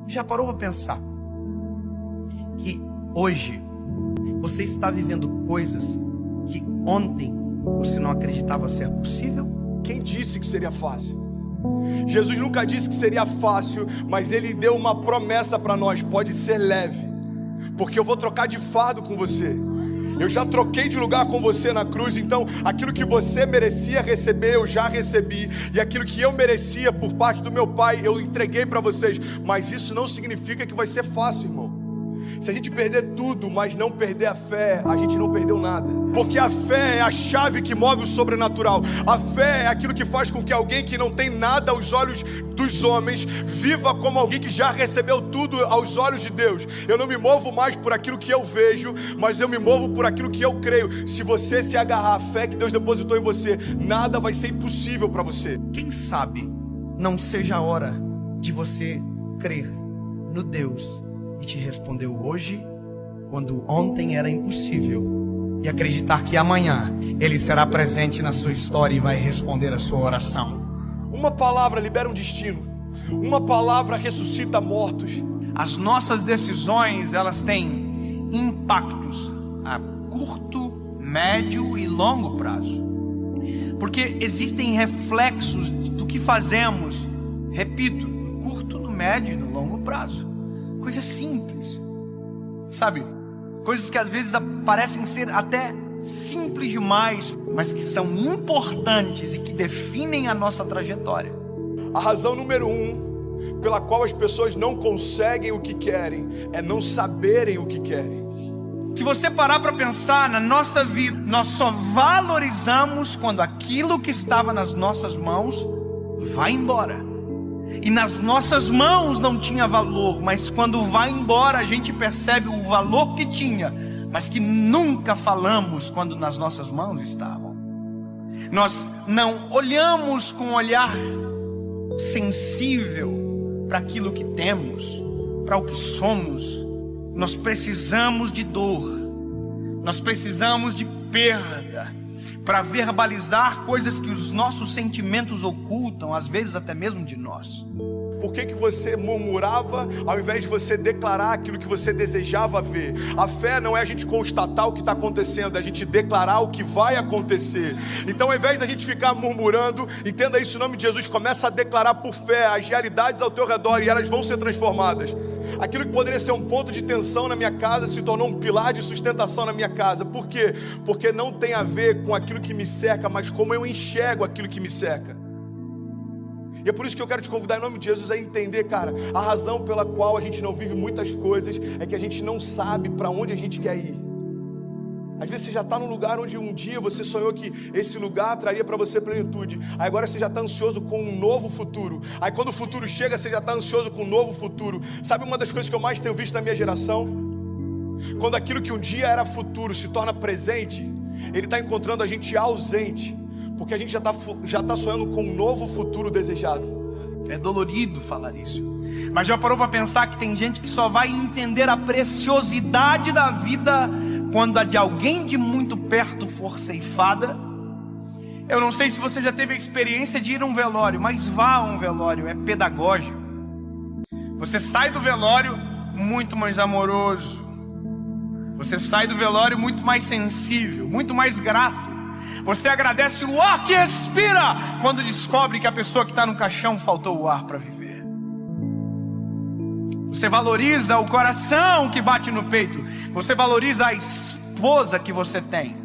Já parou para pensar que hoje você está vivendo coisas que ontem você não acreditava ser possível? Quem disse que seria fácil? Jesus nunca disse que seria fácil, mas Ele deu uma promessa para nós: pode ser leve, porque eu vou trocar de fardo com você. Eu já troquei de lugar com você na cruz, então aquilo que você merecia receber, eu já recebi. E aquilo que eu merecia por parte do meu Pai, eu entreguei para vocês. Mas isso não significa que vai ser fácil, irmão. Se a gente perder tudo, mas não perder a fé, a gente não perdeu nada. Porque a fé é a chave que move o sobrenatural. A fé é aquilo que faz com que alguém que não tem nada aos olhos dos homens viva como alguém que já recebeu tudo aos olhos de Deus. Eu não me movo mais por aquilo que eu vejo, mas eu me movo por aquilo que eu creio. Se você se agarrar à fé que Deus depositou em você, nada vai ser impossível para você. Quem sabe não seja a hora de você crer no Deus que te respondeu hoje, quando ontem era impossível, e acreditar que amanhã Ele será presente na sua história e vai responder a sua oração. Uma palavra libera um destino. Uma palavra ressuscita mortos. As nossas decisões, elas têm impactos a curto, médio e longo prazo. Porque existem reflexos do que fazemos, repito, no curto, no médio e no longo prazo. Coisas simples, sabe? Coisas que às vezes parecem ser até simples demais, mas que são importantes e que definem a nossa trajetória. A razão número 1 pela qual as pessoas não conseguem o que querem é não saberem o que querem. Se você parar para pensar na nossa vida, nós só valorizamos quando aquilo que estava nas nossas mãos vai embora. E nas nossas mãos não tinha valor, mas quando vai embora a gente percebe o valor que tinha, mas que nunca falamos quando nas nossas mãos estavam. Nós não olhamos com um olhar sensível para aquilo que temos, para o que somos. Nós precisamos de dor, nós precisamos de perda, para verbalizar coisas que os nossos sentimentos ocultam, às vezes até mesmo de nós. Por que você murmurava ao invés de você declarar aquilo que você desejava ver? A fé não é a gente constatar o que está acontecendo, é a gente declarar o que vai acontecer. Então, ao invés da gente ficar murmurando, entenda isso em nome de Jesus, começa a declarar por fé as realidades ao teu redor e elas vão ser transformadas. Aquilo que poderia ser um ponto de tensão na minha casa se tornou um pilar de sustentação na minha casa. Por quê? Porque não tem a ver com aquilo que me cerca, mas como eu enxergo aquilo que me cerca. E é por isso que eu quero te convidar em nome de Jesus a entender, cara, a razão pela qual a gente não vive muitas coisas é que a gente não sabe para onde a gente quer ir. Às vezes você já está num lugar onde um dia você sonhou que esse lugar traria para você plenitude. Aí agora você já está ansioso com um novo futuro. Aí quando o futuro chega, você já está ansioso com um novo futuro. Sabe uma das coisas que eu mais tenho visto na minha geração? Quando aquilo que um dia era futuro se torna presente, ele está encontrando a gente ausente. Porque a gente já está sonhando com um novo futuro desejado. É dolorido falar isso, mas já parou para pensar que tem gente que só vai entender a preciosidade da vida quando a de alguém de muito perto for ceifada? Eu não sei se você já teve a experiência de ir a um velório, mas vá a um velório, é pedagógico. Você sai do velório muito mais amoroso, você sai do velório muito mais sensível, muito mais grato. Você agradece o ar que respira quando descobre que a pessoa que está no caixão faltou o ar para viver. Você valoriza o coração que bate no peito. Você valoriza a esposa que você tem.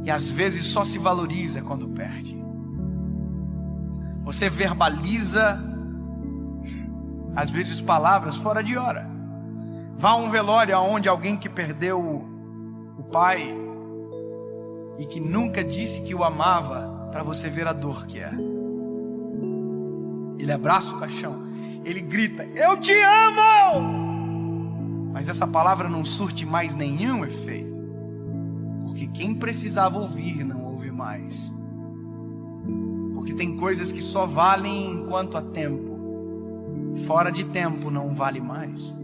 E às vezes só se valoriza quando perde. Você verbaliza, às vezes, palavras fora de hora. Vá a um velório onde alguém que perdeu o pai e que nunca disse que o amava, para você ver a dor que é. Ele abraça o caixão, ele grita: eu te amo! Mas essa palavra não surte mais nenhum efeito, porque quem precisava ouvir não ouve mais. Porque tem coisas que só valem enquanto há tempo, fora de tempo não vale mais.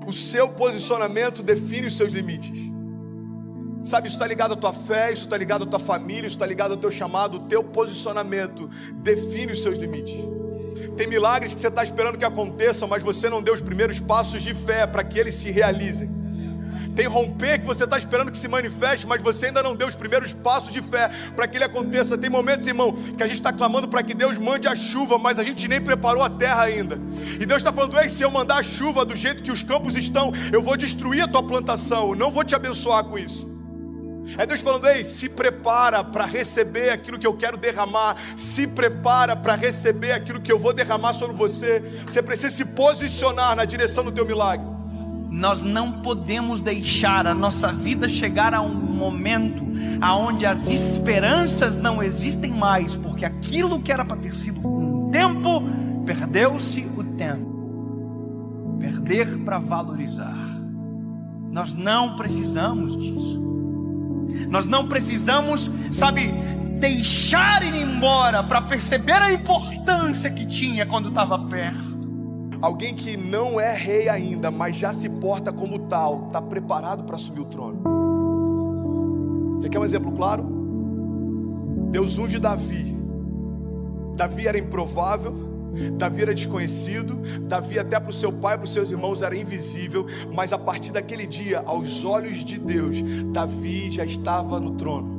O seu posicionamento define os seus limites. Sabe, isso está ligado à tua fé, isso está ligado à tua família, isso está ligado ao teu chamado. O teu posicionamento define os seus limites. Tem milagres que você está esperando que aconteçam, mas você não deu os primeiros passos de fé para que eles se realizem. Tem romper que você está esperando que se manifeste, mas você ainda não deu os primeiros passos de fé para que ele aconteça. Tem momentos, irmão, que a gente está clamando para que Deus mande a chuva, mas a gente nem preparou a terra ainda. E Deus está falando: ei, se eu mandar a chuva do jeito que os campos estão, eu vou destruir a tua plantação, eu não vou te abençoar com isso. É Deus falando: ei, se prepara para receber aquilo que eu quero derramar, se prepara para receber aquilo que eu vou derramar sobre você. Você precisa se posicionar na direção do teu milagre. Nós não podemos deixar a nossa vida chegar a um momento onde as esperanças não existem mais, porque aquilo que era para ter sido um tempo, perdeu-se o tempo. Perder para valorizar. Nós não precisamos disso. Nós não precisamos, deixar ir embora para perceber a importância que tinha quando estava perto. Alguém que não é rei ainda, mas já se porta como tal, está preparado para assumir o trono. Você quer um exemplo claro? Deus unge Davi. Davi era improvável, Davi era desconhecido, Davi até para o seu pai e para os seus irmãos era invisível, mas a partir daquele dia, aos olhos de Deus, Davi já estava no trono.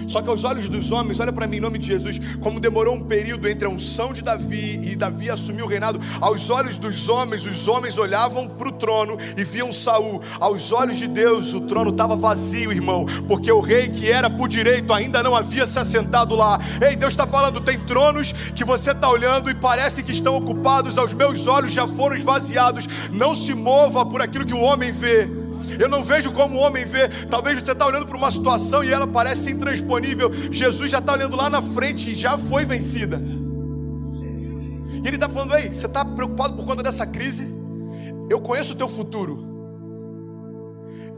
Só que aos olhos dos homens, olha para mim em nome de Jesus, como demorou um período entre a unção de Davi e Davi assumir o reinado. Aos olhos dos homens, os homens olhavam para o trono e viam Saul. Aos olhos de Deus, o trono estava vazio, irmão, porque o rei que era por direito ainda não havia se assentado lá. Ei, Deus está falando: tem tronos que você está olhando e parece que estão ocupados, aos meus olhos já foram esvaziados. Não se mova por aquilo que o homem vê. Eu não vejo como o homem vê. Talvez você está olhando para uma situação e ela parece intransponível. Jesus já está olhando lá na frente e já foi vencida. E ele está falando: ei, você está preocupado por conta dessa crise? Eu conheço o teu futuro.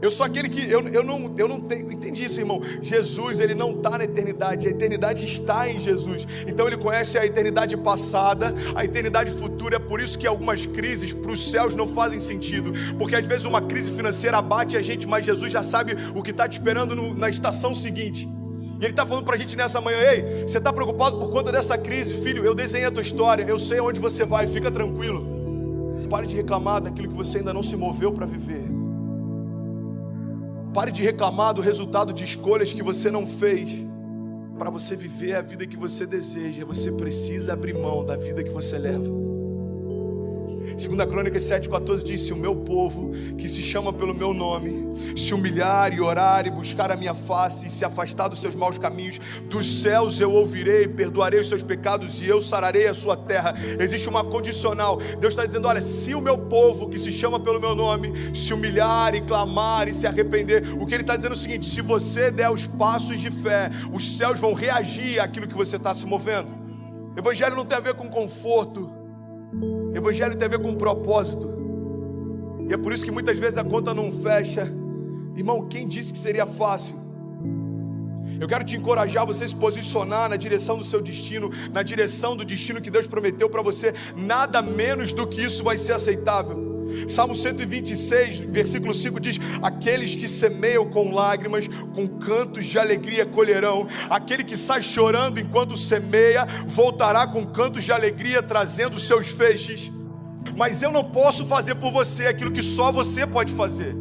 Eu sou aquele que, eu não tenho, entendi isso, irmão. Jesus, ele não está na eternidade, a eternidade está em Jesus. Então ele conhece a eternidade passada, a eternidade futura. É por isso que algumas crises para os céus não fazem sentido, porque às vezes uma crise financeira abate a gente, mas Jesus já sabe o que está te esperando na estação seguinte. E ele está falando para a gente nessa manhã: ei, você está preocupado por conta dessa crise? Filho, eu desenhei a tua história, eu sei aonde você vai, fica tranquilo. Pare de reclamar daquilo que você ainda não se moveu para viver. Pare de reclamar do resultado de escolhas que você não fez. Para você viver a vida que você deseja, você precisa abrir mão da vida que você leva. 2 Crônicas 7,14 diz: se o meu povo, que se chama pelo meu nome, se humilhar e orar e buscar a minha face e se afastar dos seus maus caminhos, dos céus eu ouvirei, perdoarei os seus pecados e eu sararei a sua terra. Existe uma condicional. Deus está dizendo: olha, se o meu povo, que se chama pelo meu nome, se humilhar e clamar e se arrepender, o que ele está dizendo é o seguinte: se você der os passos de fé, os céus vão reagir àquilo que você está se movendo. Evangelho não tem a ver com conforto, Evangelho tem a ver com propósito. E é por isso que muitas vezes a conta não fecha. Irmão, quem disse que seria fácil? Eu quero te encorajar a você se posicionar na direção do seu destino, na direção do destino que Deus prometeu para você. Nada menos do que isso vai ser aceitável. Salmo 126, versículo 5 diz: aqueles que semeiam com lágrimas, com cantos de alegria colherão. Aquele que sai chorando enquanto semeia, voltará com cantos de alegria, trazendo seus feixes. Mas eu não posso fazer por você aquilo que só você pode fazer.